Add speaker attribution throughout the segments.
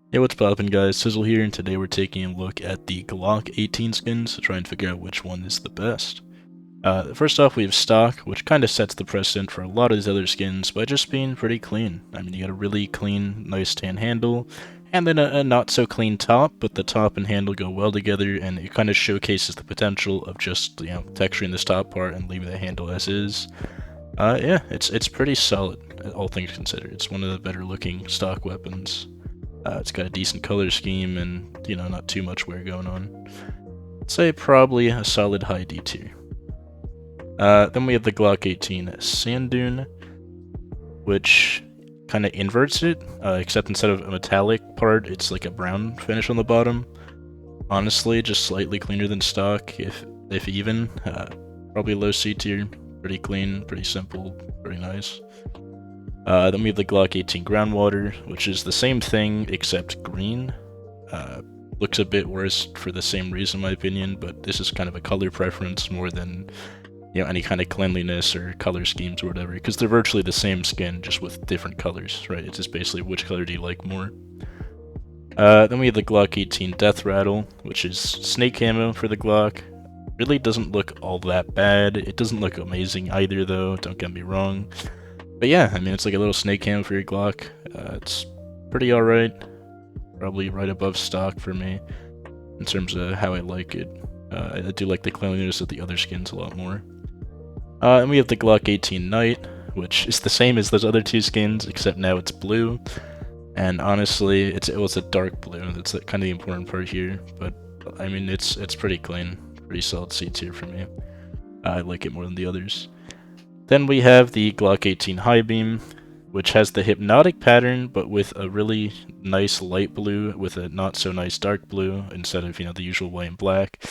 Speaker 1: Hey, what's poppin' guys? Sizzle here, and today we're taking a look at the Glock-18 skins to try and figure out which one is the best. First off, we have stock, which kind of sets the precedent for a lot of these other skins by just being pretty clean. I mean, you got a really clean, nice tan handle, and then a not-so-clean top, but the top and handle go well together, and it kind of showcases the potential of just, texturing this top part and leaving the handle as is. Yeah, it's pretty solid, all things considered. It's one of the better-looking stock weapons. It's got a decent color scheme and, not too much wear going on. I'd say probably a solid high D tier. Then we have the Glock-18 Sand Dune, which kind of inverts it, except instead of a metallic part, it's like a brown finish on the bottom. Honestly, just slightly cleaner than stock, if even. Probably low C tier, pretty clean, pretty simple, pretty nice. Then we have the Glock-18 Groundwater, which is the same thing except green. Looks a bit worse for the same reason, in my opinion, but this is kind of a color preference more than any kind of cleanliness or color schemes or whatever, because they're virtually the same skin, just with different colors, right? It's just basically which color do you like more. Then we have the Glock-18 Death Rattle, which is snake camo for the Glock. Really doesn't look all that bad. It doesn't look amazing either, though, don't get me wrong. But yeah, I mean, it's like a little snake cam for your Glock. It's pretty alright. Probably right above stock for me in terms of how I like it. I do like the cleanliness of the other skins a lot more. And we have the Glock-18 Knight, which is the same as those other two skins, except now it's blue. And honestly, it was a dark blue. That's kind of the important part here. But I mean, it's pretty clean, pretty solid C tier for me. I like it more than the others. Then we have the Glock-18 High Beam, which has the hypnotic pattern, but with a really nice light blue with a not so nice dark blue instead of, the usual white and black.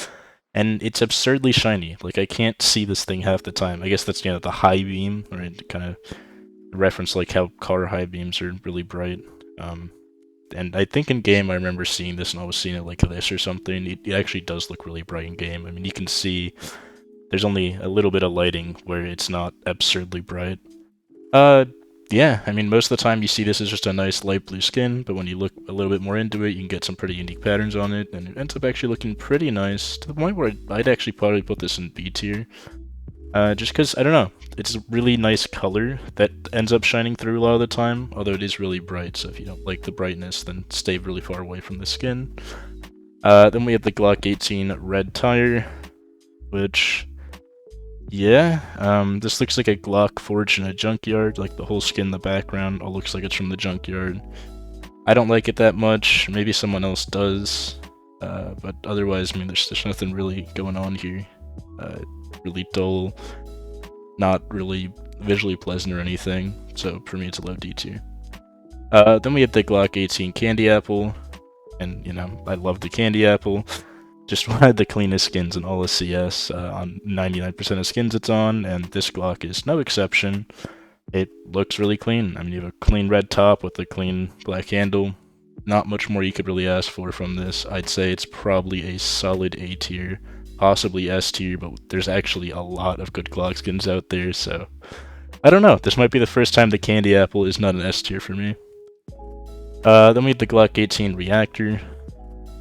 Speaker 1: And it's absurdly shiny. Like, I can't see this thing half the time. I guess that's, the high beam, right? Kind of reference like how car high beams are really bright. And I think in game I remember seeing this and I was seeing it like this or something. It actually does look really bright in game. I mean, you can see there's only a little bit of lighting where it's not absurdly bright. Yeah, I mean, most of the time you see this as just a nice light blue skin, but when you look a little bit more into it, you can get some pretty unique patterns on it, and it ends up actually looking pretty nice, to the point where I'd actually probably put this in B tier. Just because, I don't know, it's a really nice color that ends up shining through a lot of the time, although it is really bright, so if you don't like the brightness, then stay really far away from the skin. Then we have the Glock-18 Red Tire, which... yeah, this looks like a Glock forged in a junkyard, like the whole skin in the background all looks like it's from the junkyard. I don't like it that much, maybe someone else does, but otherwise, I mean, there's nothing really going on here. Really dull, not really visually pleasant or anything, so for me it's a low D tier. Then we have the Glock-18 Candy Apple, and, I love the Candy Apple. Just one of the cleanest skins in all of CS, on 99% of skins it's on, and this Glock is no exception. It looks really clean. I mean, you have a clean red top with a clean black handle. Not much more you could really ask for from this. I'd say it's probably a solid A tier, possibly S tier, but there's actually a lot of good Glock skins out there, so... I don't know, this might be the first time the Candy Apple is not an S tier for me. Then we have the Glock-18 Reactor,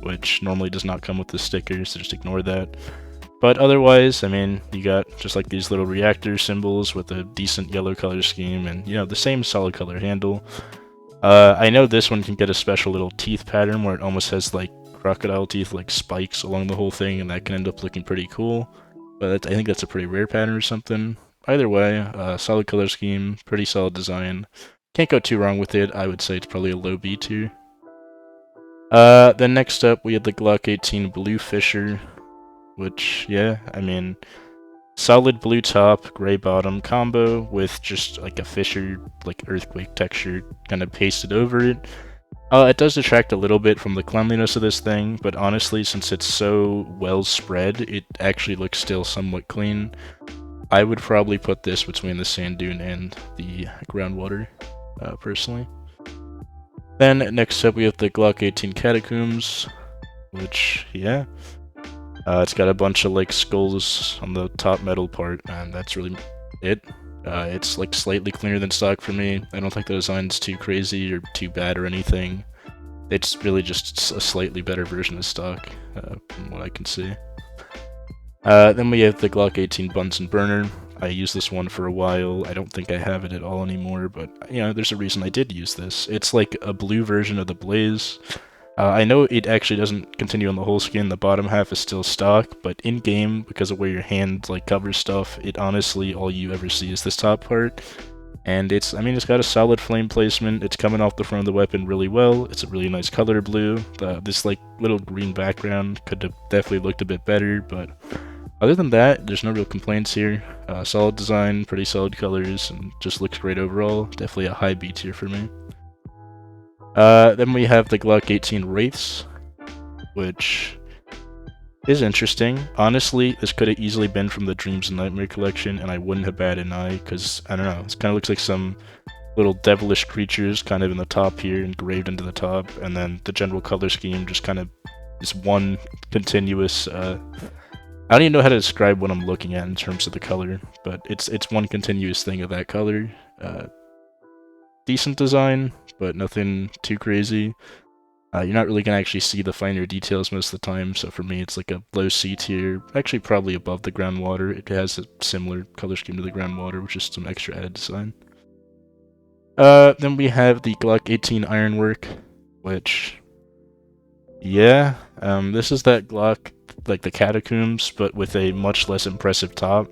Speaker 1: which normally does not come with the stickers, so just ignore that. But otherwise, I mean, you got just like these little reactor symbols with a decent yellow color scheme and, the same solid color handle. I know this one can get a special little teeth pattern where it almost has like crocodile teeth, like spikes along the whole thing, and that can end up looking pretty cool. But I think that's a pretty rare pattern or something. Either way, solid color scheme, pretty solid design. Can't go too wrong with it. I would say it's probably a low B tier. Then next up, we have the Glock-18 Bluefisher, which, yeah, I mean, solid blue top, gray bottom combo with just like a fisher, like earthquake texture kind of pasted over it. It does detract a little bit from the cleanliness of this thing, but honestly, since it's so well spread, it actually looks still somewhat clean. I would probably put this between the Sand Dune and the Groundwater, personally. Then next up we have the Glock-18 Catacombs, which, yeah, it's got a bunch of like skulls on the top metal part, and that's really it. It's like slightly cleaner than stock for me. I don't think the design's too crazy or too bad or anything. It's really just a slightly better version of stock, from what I can see. Then we have the Glock-18 Bunsen Burner. I used this one for a while. I don't think I have it at all anymore, but, you know, there's a reason I did use this. It's like a blue version of the Blaze. I know it actually doesn't continue on the whole skin, the bottom half is still stock, but in-game, because of where your hand like covers stuff, it honestly, all you ever see is this top part. And it's got a solid flame placement, it's coming off the front of the weapon really well, it's a really nice color blue. This like little green background could have definitely looked a bit better, but other than that, there's no real complaints here. Solid design, pretty solid colors, and just looks great overall. Definitely a high B tier for me. Then we have the Glock-18 Wraiths, which is interesting. Honestly, this could have easily been from the Dreams and Nightmare collection, and I wouldn't have batted an eye, because, I don't know, this kind of looks like some little devilish creatures kind of in the top here, engraved into the top, and then the general color scheme just kind of is one continuous, I don't even know how to describe what I'm looking at in terms of the color, but it's one continuous thing of that color. Decent design, but nothing too crazy. You're not really going to actually see the finer details most of the time, so for me it's like a low C tier, actually probably above the Groundwater. It has a similar color scheme to the Groundwater, which is some extra added design. Then we have the Glock-18 Ironwork, which, yeah, this is that Glock, like the Catacombs, but with a much less impressive top.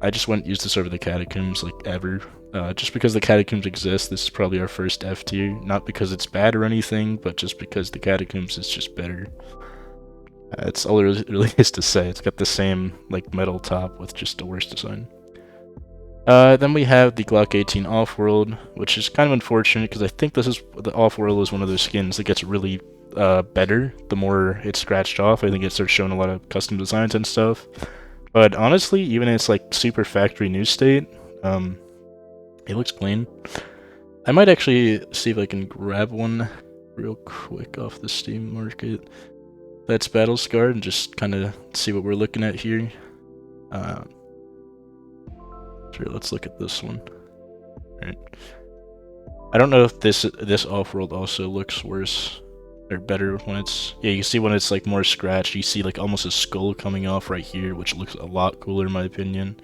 Speaker 1: I just wouldn't use this over the Catacombs, like, ever. Just because the Catacombs exist, this is probably our first F tier. Not because it's bad or anything, but just because the Catacombs is just better. That's all it really is to say. It's got the same, like, metal top with just a worse design. Then we have the Glock-18 Offworld, which is kind of unfortunate because I think the Offworld is one of those skins that gets really better the more it's scratched off. I think it starts showing a lot of custom designs and stuff. But honestly, even in its like super factory new state, it looks clean. I might actually see if I can grab one real quick off the Steam market that's battle scarred and just kind of see what we're looking at here. Sure, let's look at this one. Alright. I don't know if this Offworld also looks worse or better when it's, yeah, you see when it's like more scratched, you see like almost a skull coming off right here, which looks a lot cooler in my opinion.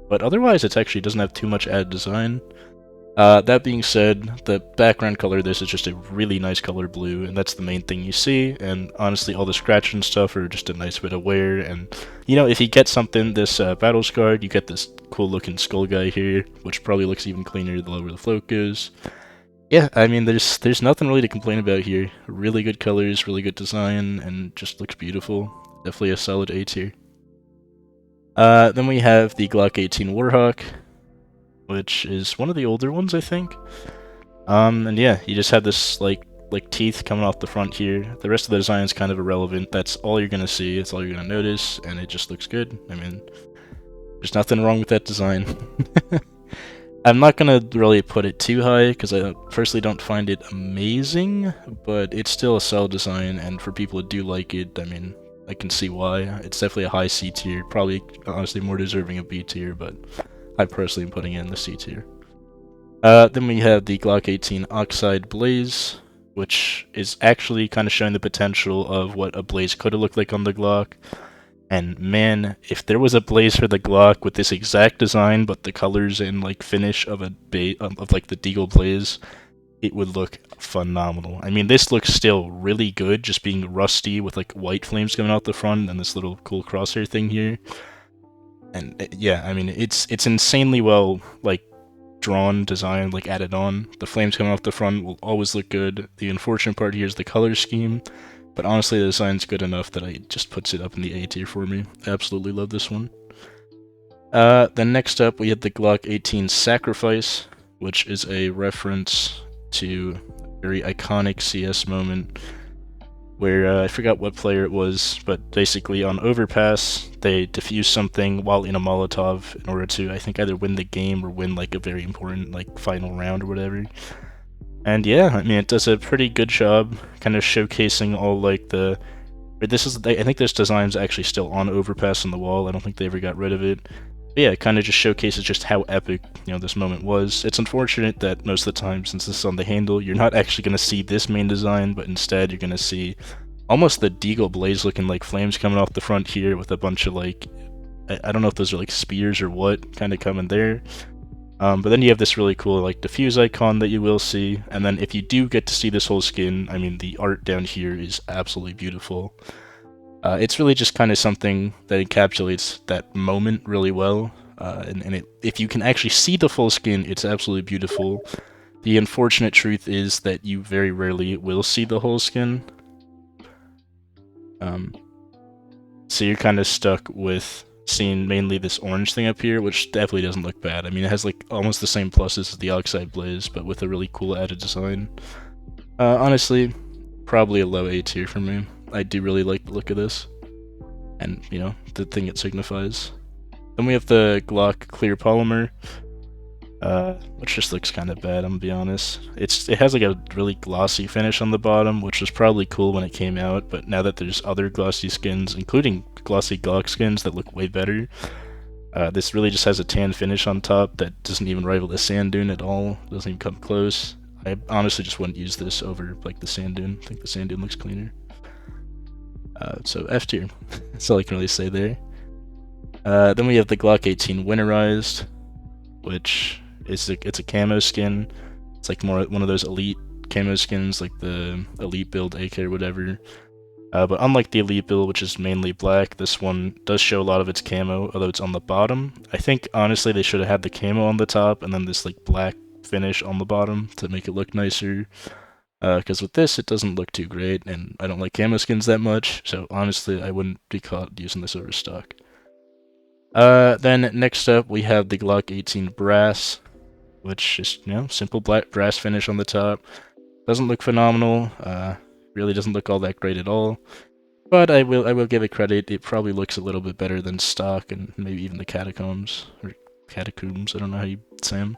Speaker 1: But otherwise, it actually doesn't have too much added design. That being said, the background color of this is just a really nice color blue, and that's the main thing you see, and honestly all the scratch and stuff are just a nice bit of wear, and you know, if you get something this battle scarred, you get this cool looking skull guy here, which probably looks even cleaner the lower the float goes. Yeah, I mean, there's nothing really to complain about here. Really good colors, really good design, and just looks beautiful. Definitely a solid A tier. Then we have the Glock-18 Warhawk, which is one of the older ones, I think. And yeah, you just have this like teeth coming off the front here. The rest of the design is kind of irrelevant. That's all you're gonna see. It's all you're gonna notice, and it just looks good. I mean, there's nothing wrong with that design. I'm not gonna really put it too high because I personally don't find it amazing, but it's still a solid design, and for people who do like it, I mean, I can see why. It's definitely a high C tier, probably honestly more deserving of B tier, but I personally am putting it in the C tier. Then we have the Glock-18 Oxide Blaze, which is actually kind of showing the potential of what a Blaze could have looked like on the Glock. And man, if there was a Blaze for the Glock with this exact design, but the colors and like finish of like the Deagle Blaze, it would look phenomenal. I mean, this looks still really good, just being rusty with like white flames coming out the front and this little cool crosshair thing here. And yeah, I mean, it's insanely well like drawn, designed, like added on. The flames coming off the front will always look good. The unfortunate part here is the color scheme. But honestly, the design's good enough that it just puts it up in the A tier for me. I absolutely love this one. Then next up, we have the Glock-18 Sacrifice, which is a reference to a very iconic CS moment where I forgot what player it was, but basically on Overpass, they defuse something while in a Molotov in order to, I think, either win the game or win like a very important like final round or whatever. And yeah, I mean, it does a pretty good job kind of showcasing all like the... I think this design's actually still on Overpass on the wall. I don't think they ever got rid of it. But yeah, it kind of just showcases just how epic, this moment was. It's unfortunate that most of the time, since this is on the handle, you're not actually going to see this main design, but instead you're going to see almost the Deagle Blaze looking like flames coming off the front here with a bunch of like, I don't know if those are like spears or what, kind of coming there. But then you have this really cool like diffuse icon that you will see, and then if you do get to see this whole skin, I mean the art down here is absolutely beautiful. It's really just kind of something that encapsulates that moment really well, and if you can actually see the full skin, it's absolutely beautiful. The unfortunate truth is that you very rarely will see the whole skin. So you're kind of stuck with seeing mainly this orange thing up here, which definitely doesn't look bad. I mean, it has like almost the same pluses as the Oxide Blaze, but with a really cool added design. Honestly, probably a low A tier for me. I do really like the look of this, and the thing it signifies. Then we have the Glock Clear Polymer, which just looks kind of bad, I'm gonna be honest. It has like a really glossy finish on the bottom, which was probably cool when it came out, but now that there's other glossy skins, including glossy Glock skins that look way better, this really just has a tan finish on top that doesn't even rival the Sand Dune at all. It doesn't even come close. I honestly just wouldn't use this over like the Sand Dune. I think the Sand Dune looks cleaner. So F tier. That's all I can really say there. Then we have the Glock-18 Winterized, which it's a camo skin. It's like more one of those elite camo skins, like the elite build AK or whatever. But unlike the elite build, which is mainly black, this one does show a lot of its camo, although it's on the bottom. I think honestly they should have had the camo on the top and then this like black finish on the bottom to make it look nicer. Because with this, it doesn't look too great, and I don't like camo skins that much, so honestly, I wouldn't be caught using this over stock. Then next up, we have the Glock-18 Brass, which is, simple black brass finish on the top. Doesn't look phenomenal, really doesn't look all that great at all, but I will give it credit. It probably looks a little bit better than stock, and maybe even the Catacombs, or Catacombs, I don't know how you say them.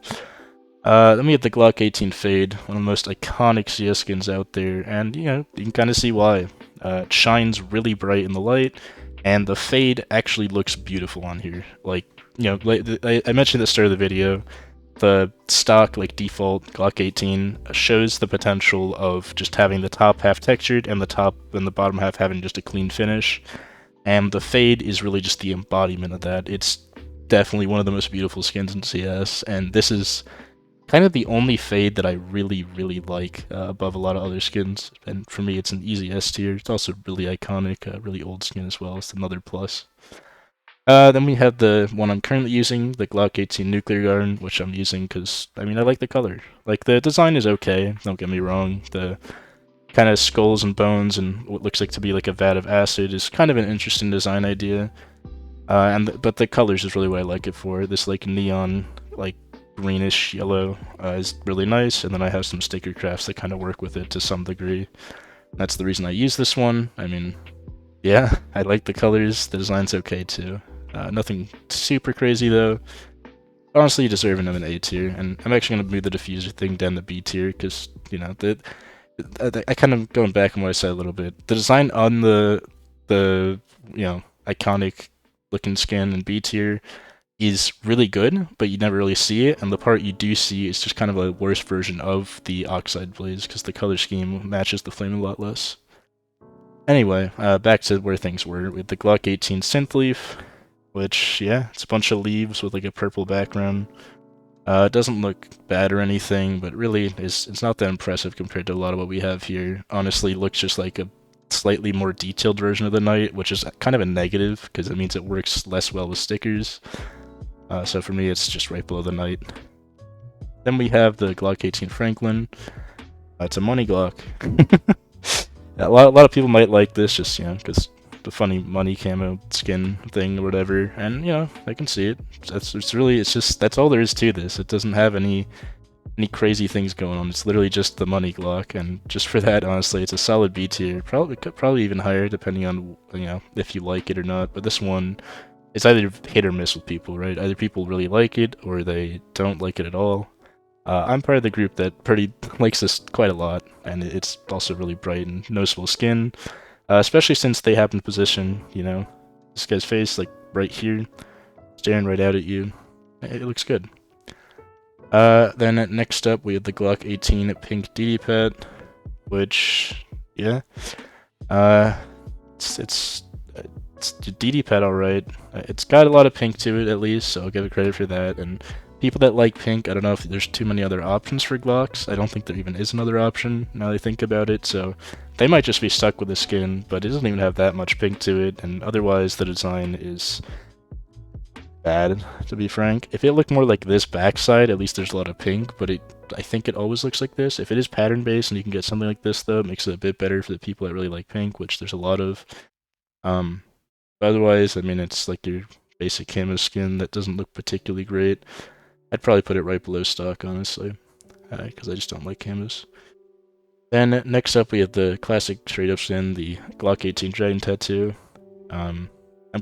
Speaker 1: Then we have the Glock-18 Fade, one of the most iconic CS skins out there, and you can kind of see why. It shines really bright in the light, and the fade actually looks beautiful on here. Like, I mentioned at the start of the video, the stock, like, default Glock-18 shows the potential of just having the top half textured and the top and the bottom half having just a clean finish, and the fade is really just the embodiment of that. It's definitely one of the most beautiful skins in CS, and this is kind of the only fade that I really, really like above a lot of other skins, and for me it's an easy S tier. It's also really iconic, really old skin as well. It's another plus. Then we have the one I'm currently using, the Glock-18 Nuclear Garden, which I'm using because, I like the color. Like, the design is okay, don't get me wrong. The kind of skulls and bones and what looks like to be like a vat of acid is kind of an interesting design idea. But the colors is really what I like it for. This like neon, like greenish yellow is really nice, and then I have some sticker crafts that kind of work with it to some degree. That's the reason I use this one. Yeah, I like the colors. The design's okay too. Nothing super crazy though. Honestly, deserving of an A tier, and I'm actually gonna move the diffuser thing down to B tier because I kind of going back on what I said a little bit. The design on the iconic looking skin in B tier is really good, but you never really see it, and the part you do see is just kind of a worse version of the Oxide Blaze because the color scheme matches the flame a lot less. Anyway, back to where things were with the Glock-18 Synth Leaf, which, yeah, it's a bunch of leaves with like a purple background. It doesn't look bad or anything, but really it's not that impressive compared to a lot of what we have here. Honestly, it looks just like a slightly more detailed version of the Knight, which is kind of a negative because it means it works less well with stickers. So for me, it's just right below the Knight. Then we have the Glock-18 Franklin. It's a money Glock. A lot of people might like this just, because the funny money camo skin thing or whatever, and, I can see it. That's all there is to this. It doesn't have any crazy things going on. It's literally just the money Glock, and just for that, honestly, it's a solid B tier. Probably even higher, depending on, if you like it or not. But this one, it's either hit or miss with people, right? Either people really like it, or they don't like it at all. I'm part of the group that likes this quite a lot, and it's also really bright and noticeable skin, especially since they happen to position, this guy's face, like, right here. staring right out at you. It looks good. Then next up we have the Glock-18 pink DD pad, which, yeah, it's DD pad alright. It's got a lot of pink to it at least, so I'll give it credit for that. And people that like pink, I don't know if there's too many other options for Glocks. I don't think there even is another option now that I think about it, so they might just be stuck with the skin, but it doesn't even have that much pink to it, and otherwise the design is bad, to be frank. If it looked more like this backside, at least there's a lot of pink, but I think it always looks like this. If it is pattern-based and you can get something like this, though, it makes it a bit better for the people that really like pink, which there's a lot of. Otherwise, I mean, it's like your basic camo skin that doesn't look particularly great. I'd probably put it right below stock, honestly, because I just don't like camos. Then next up we have the classic trade-up skin, the Glock-18 Dragon Tattoo. I'm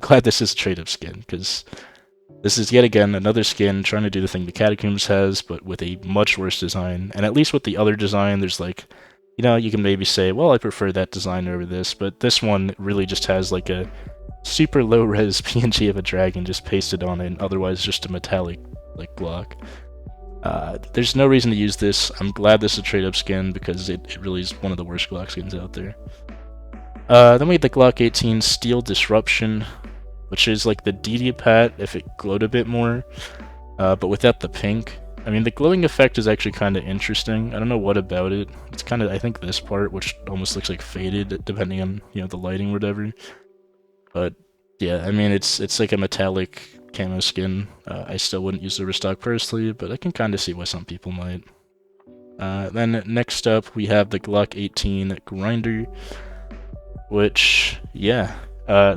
Speaker 1: glad this is a trade-up skin, because this is yet again another skin trying to do the thing the Catacombs has, but with a much worse design. And at least with the other design, there's like, you know, you can maybe say, well, I prefer that design over this, but this one really just has like a super low-res PNG of a dragon just pasted on it, and otherwise just a metallic, like, Glock. There's no reason to use this. I'm glad this is a trade-up skin, because it really is one of the worst Glock skins out there. Then we have the Glock-18 Steel Disruption, which is like the DD pad if it glowed a bit more, but without the pink. I mean, the glowing effect is actually kind of interesting. I don't know what about it. It's kind of, I think, this part, which almost looks like faded, depending on, you know, the lighting or whatever. But yeah, I mean, it's like a metallic camo skin. I still wouldn't use the restock personally, but I can kind of see why some people might. Then next up, we have the Glock-18 Grinder, which, yeah,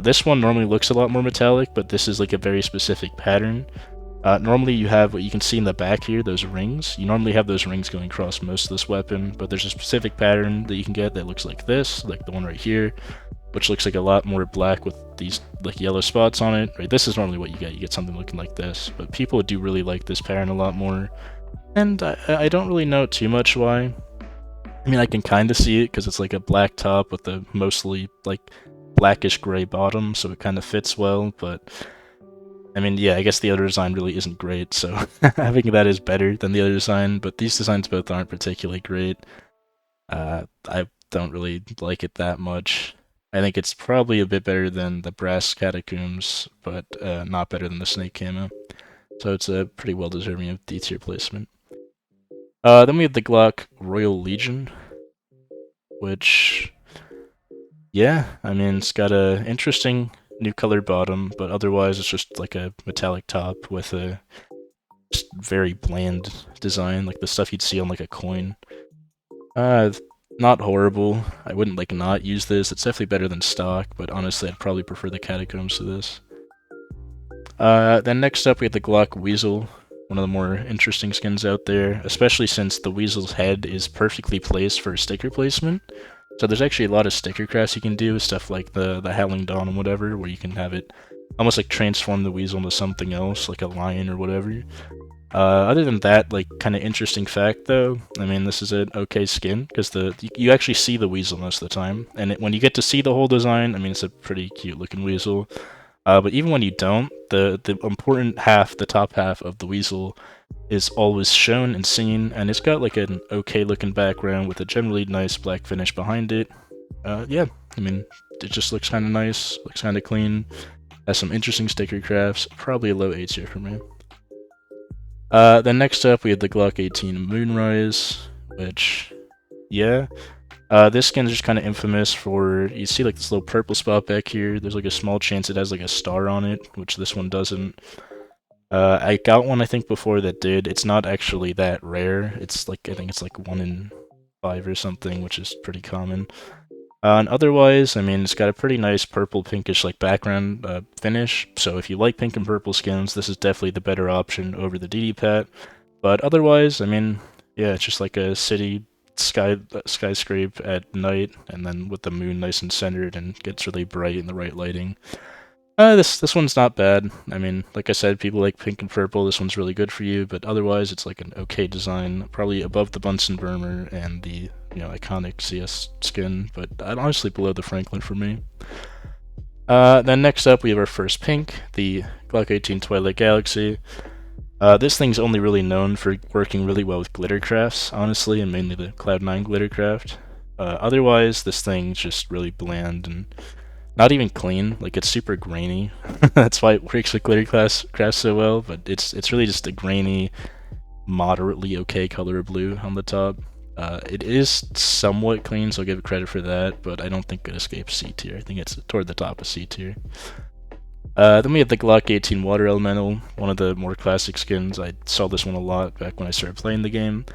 Speaker 1: this one normally looks a lot more metallic, but this is like a very specific pattern. Normally you have what you can see in the back here, those rings. You normally have those rings going across most of this weapon, but there's a specific pattern that you can get that looks like this, like the one right here, which looks like a lot more black with these like yellow spots on it. Right, this is normally what you get something looking like this, but people do really like this pattern a lot more, and I don't really know too much why. I mean, I can kind of see it because it's like a black top with a mostly like blackish gray bottom, so it kind of fits well, but I mean, yeah, I guess the other design really isn't great, so having that is better than the other design, but these designs both aren't particularly great. I don't really like it that much. I think it's probably a bit better than the brass Catacombs, but not better than the snake camo. So it's a pretty well deserving of D tier placement. Then we have the Glock Royal Legion, which, yeah, I mean, it's got a interesting new colored bottom, but otherwise it's just like a metallic top with a just very bland design, like the stuff you'd see on like a coin. Not horrible. I wouldn't like not use this. It's definitely better than stock, but honestly I'd probably prefer the Catacombs to this. Then next up we have the Glock Weasel, one of the more interesting skins out there, especially since the Weasel's head is perfectly placed for sticker placement. So there's actually a lot of sticker crafts you can do, stuff like the Howling Dawn and whatever, where you can have it almost like transform the Weasel into something else, like a lion or whatever. Other than that, like, kind of interesting fact though, I mean, this is an okay skin, because you actually see the Weasel most of the time, and when you get to see the whole design, I mean, it's a pretty cute looking Weasel. But even when you don't, the important half, the top half of the Weasel, is always shown and seen, and it's got like an okay looking background with a generally nice black finish behind it. Yeah, I mean, it just looks kind of nice, looks kind of clean, has some interesting sticker crafts, probably a low A tier for me. Then next up we have the Glock-18 Moonrise, which, yeah, this skin is just kind of infamous for, you see like this little purple spot back here, there's like a small chance it has like a star on it, which this one doesn't. I got one I think before that did. It's not actually that rare. It's like, I think it's like 1 in 5 or something, which is pretty common. And otherwise, I mean, it's got a pretty nice purple pinkish like background finish, so if you like pink and purple skins, this is definitely the better option over the DD Pat. But otherwise, I mean, yeah, it's just like a city skyscrape at night, and then with the moon nice and centered and gets really bright in the right lighting. This one's not bad. I mean, like I said, people like pink and purple, this one's really good for you, but otherwise it's like an okay design, probably above the Bunsen Burner and the, you know, iconic CS skin, but honestly below the Franklin for me. Then next up we have our first pink, the Glock-18 Twilight Galaxy. This thing's only really known for working really well with glitter crafts, honestly, and mainly the Cloud9 glitter craft. Otherwise, this thing's just really bland and not even clean. Like, it's super grainy. That's why it works with glitter crafts so well, but it's really just a grainy, moderately okay color of blue on the top. It is somewhat clean, so I'll give it credit for that, but I don't think it escapes C tier. I think it's toward the top of C tier. Then we have the Glock-18 Water Elemental, one of the more classic skins. I saw this one a lot back when I started playing the game.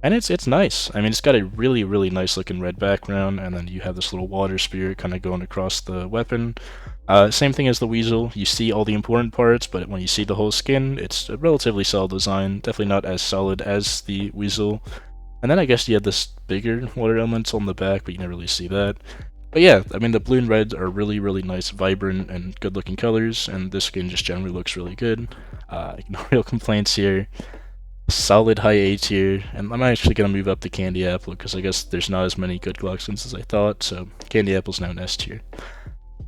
Speaker 1: And it's nice. I mean, it's got a really, really nice looking red background, and then you have this little water spirit kind of going across the weapon. Same thing as the Weasel. You see all the important parts, but when you see the whole skin, it's a relatively solid design. Definitely not as solid as the Weasel. And then I guess you have this bigger water elemental on the back, but you never really see that. But yeah, I mean, the blue and red are really, really nice, vibrant, and good-looking colors, and this skin just generally looks really good. No real complaints here. Solid high A tier, and I'm actually going to move up to Candy Apple, because I guess there's not as many good Glock skins as I thought, so Candy Apple's now an S tier.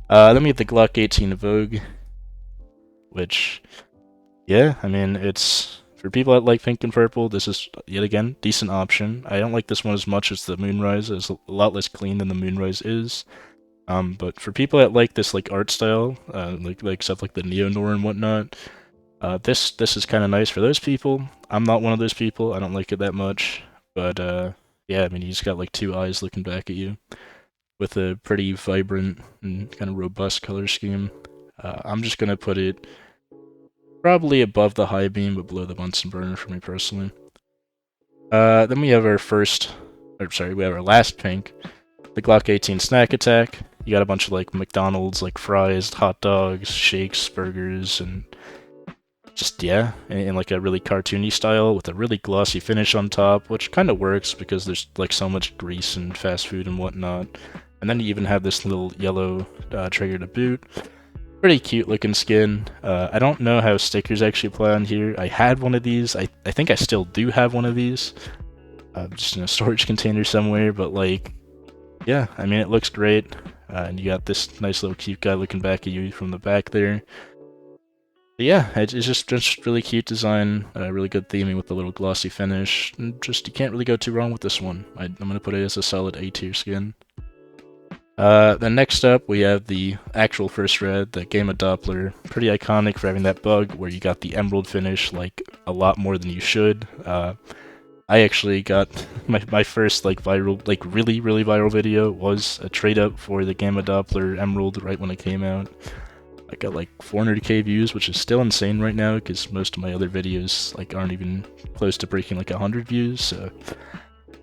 Speaker 1: Then we have the Glock-18 Vogue, which, yeah, I mean, it's... For people that like pink and purple, this is, yet again, decent option. I don't like this one as much as the Moonrise. It's a lot less clean than the Moonrise is. But for people that like this like art style, like stuff like the Neonor and whatnot, this is kind of nice for those people. I'm not one of those people. I don't like it that much. But yeah, I mean, he's got like two eyes looking back at you with a pretty vibrant and kind of robust color scheme. I'm just gonna put it probably above the high beam, but below the Bunsen Burner for me personally. Then we have our last pink, the Glock-18 Snack Attack. You got a bunch of like McDonald's, like fries, hot dogs, shakes, burgers, and just, yeah, in like a really cartoony style with a really glossy finish on top, which kind of works because there's like so much grease and fast food and whatnot. And then you even have this little yellow trigger to boot. Pretty cute looking skin. I don't know how stickers actually apply on here. I had one of these. I think I still do have one of these. Just in a storage container somewhere, but like, yeah, I mean, it looks great. And you got this nice little cute guy looking back at you from the back there. But yeah, it's just really cute design, really good theming with the little glossy finish. And just, you can't really go too wrong with this one. I'm going to put it as a solid A tier skin. Then next up, we have the actual first red, the Gamma Doppler. Pretty iconic for having that bug where you got the emerald finish, like, a lot more than you should. I actually got my first, like, viral, like, really, really viral video was a trade-up for the Gamma Doppler emerald right when it came out. I got, like, 400k views, which is still insane right now, because most of my other videos, like, aren't even close to breaking, like, 100 views, so...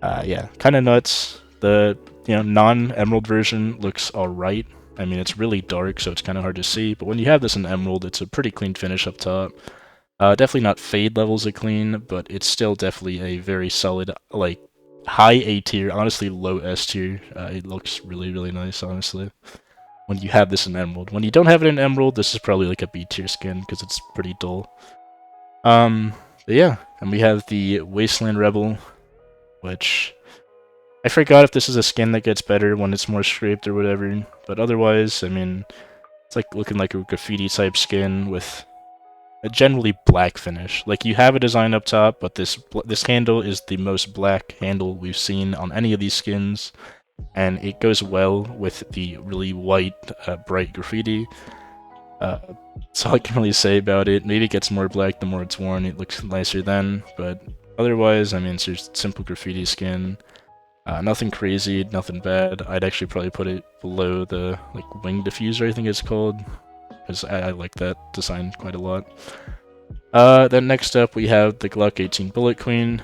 Speaker 1: yeah, kinda nuts. The non-emerald version looks alright. I mean, it's really dark, so it's kind of hard to see, but when you have this in emerald, it's a pretty clean finish up top. Definitely not fade levels of clean, but it's still definitely a very solid, like, high A tier, honestly low S tier. It looks really, really nice, honestly, when you have this in emerald. When you don't have it in emerald, this is probably like a B tier skin, because it's pretty dull. But yeah, and we have the Wasteland Rebel, which... I forgot if this is a skin that gets better when it's more scraped or whatever, but otherwise, I mean, it's like looking like a graffiti type skin with a generally black finish. Like, you have a design up top, but this handle is the most black handle we've seen on any of these skins, and it goes well with the really white, bright graffiti. That's all I can really say about it. Maybe it gets more black the more it's worn, it looks nicer then, but otherwise, I mean, it's just simple graffiti skin. Nothing crazy, nothing bad. I'd actually probably put it below the like wing diffuser, I think it's called, because I like that design quite a lot. Then next up we have the Glock-18 Bullet Queen,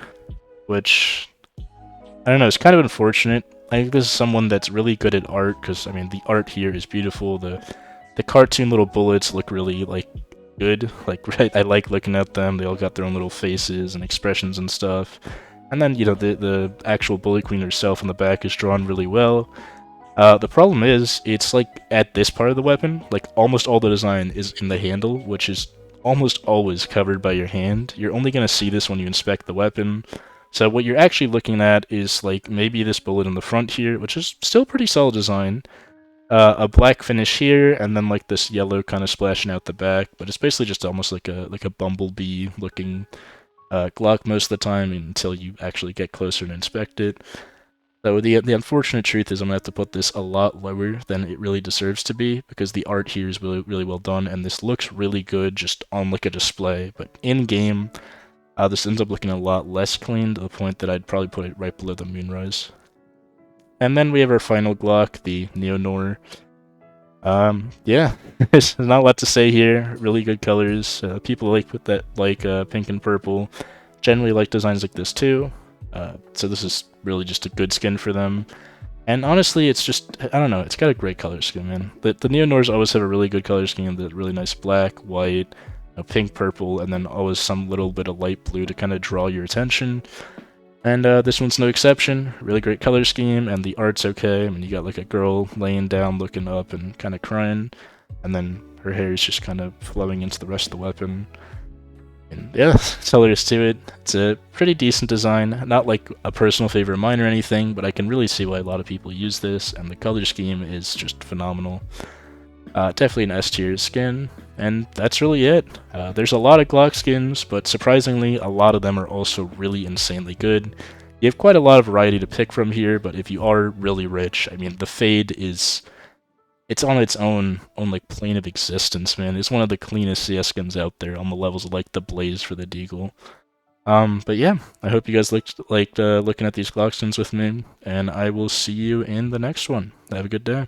Speaker 1: which, I don't know, it's kind of unfortunate. I think this is someone that's really good at art, because, I mean, the art here is beautiful. The cartoon little bullets look really, like, good. Like, I like looking at them. They all got their own little faces and expressions and stuff. And then, the actual Bullet Queen herself on the back is drawn really well. The problem is, it's like, at this part of the weapon, like, almost all the design is in the handle, which is almost always covered by your hand. You're only going to see this when you inspect the weapon. So what you're actually looking at is, like, maybe this bullet in the front here, which is still pretty solid design. a black finish here, and then like this yellow kind of splashing out the back. But it's basically just almost like a bumblebee looking Glock most of the time until you actually get closer and inspect it. So the unfortunate truth is I'm gonna have to put this a lot lower than it really deserves to be because the art here is really well done, and this looks really good just on like a display. But in game, this ends up looking a lot less clean to the point that I'd probably put it right below the Moonrise. And then we have our final Glock, the Neonor. Yeah, there's not a lot to say here. Really good colors. People with that pink and purple. Generally like designs like this too. So this is really just a good skin for them. And honestly, it's just, I don't know, it's got a great color scheme, man. The Neonors always have a really good color scheme, the really nice black, white, pink, purple, and then always some little bit of light blue to kind of draw your attention. And this one's no exception. Really great color scheme, and the art's okay. I mean, you got like a girl laying down, looking up, and kind of crying, and then her hair is just kind of flowing into the rest of the weapon. And yeah, that's all there is to it. It's a pretty decent design. Not like a personal favorite of mine or anything, but I can really see why a lot of people use this, and the color scheme is just phenomenal. Definitely an S tier skin, and that's really it. There's a lot of Glock skins, but surprisingly, a lot of them are also really insanely good. You have quite a lot of variety to pick from here, but if you are really rich, I mean, the Fade is... It's on its own like plane of existence, man. It's one of the cleanest CS skins out there on the levels of like the Blaze for the Deagle. But yeah, I hope you guys liked looking at these Glock skins with me, and I will see you in the next one. Have a good day.